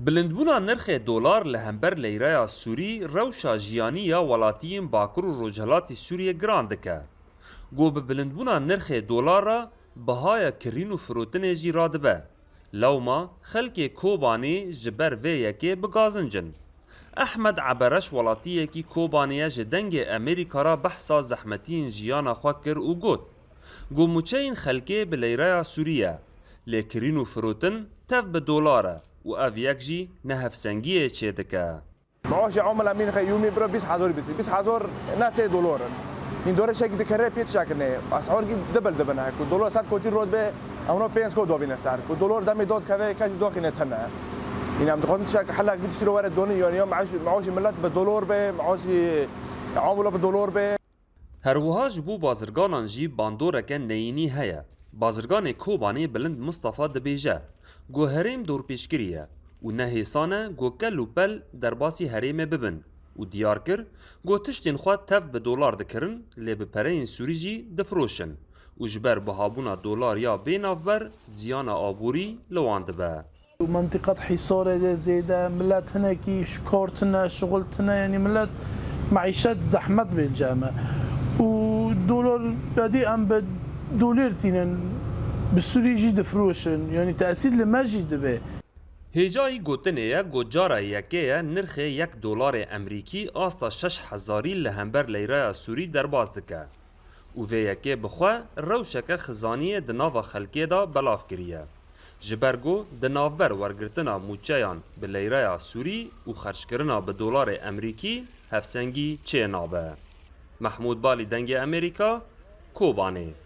بلندبونا نرخ دلار لهمبر لیره سوری روشا جیانیا ولاتیین باکر و روجهلاتی سوریه گراندکه. گو به بلندبونا نرخ دلار را بهای کرین و فروتن جی رادبه. لوما خلک کوبانی جبر و یکی بگازنجن. احمد عبرش ولاتیه کی کوبانیه جدنگ امریکا را بحثا زحمتین جیانا خواه کر و گوت. گو موچه این خلکه به لیره سوریه. لیکرین و فروتن تف به دلاره. و اف یک جی نهفسنگیه چه دکه. معاش عمل امين خيومي برا 20000 بس 20000 ناس دولار این دوره شکل دکره پیت شکنه اسعار کی دبل نه کو دلار صد کوتی روز به اونو پنس کو دو بینه سر کو دلار دم داد کوي کسی داخل نه تنه این هم دخون شک حلا کی تشتري ورا دوني يعني معاش ملت بالدولار به معاش عامله بالدولار به هر وهاج بو بازرگانان جی باندورکه نینی هيا بازرگان کوبانی بلند مصطفى دبیجه گو هریم دور پیشگیریه و نهیسانه گو کل و پل در باسی هریم ببن و دیار کر گو تشتین خواه تف به دولار دکرن لی به پرین سوری جی دفروشن و جبر بهابونا دولار یا بین افبر زیان آبوری لواند به منطقة حصار زيادة ملات هناك شكورتنا شغلتنا يعني ملات معيشات زحمت بالجامعة ودولار بدي أم بدولار تينن بالسوري جي دفروشن يعني تأثير لما جي دبي هیجایی گوتنه گوجاره یکه نرخ $1 امریکی آستا 6000 لهمبر لیره سوری در باز دکه و وی یکه بخواه روشک خزانی دناو خلکه دا بلاف کریه. جبرگو دناوبر ورگرتنا موچیان به لیره سوری و خرچکرنا به دلار امریکی هفسنگی چه نابه. محمود بالی دنگ امریکا کوبانه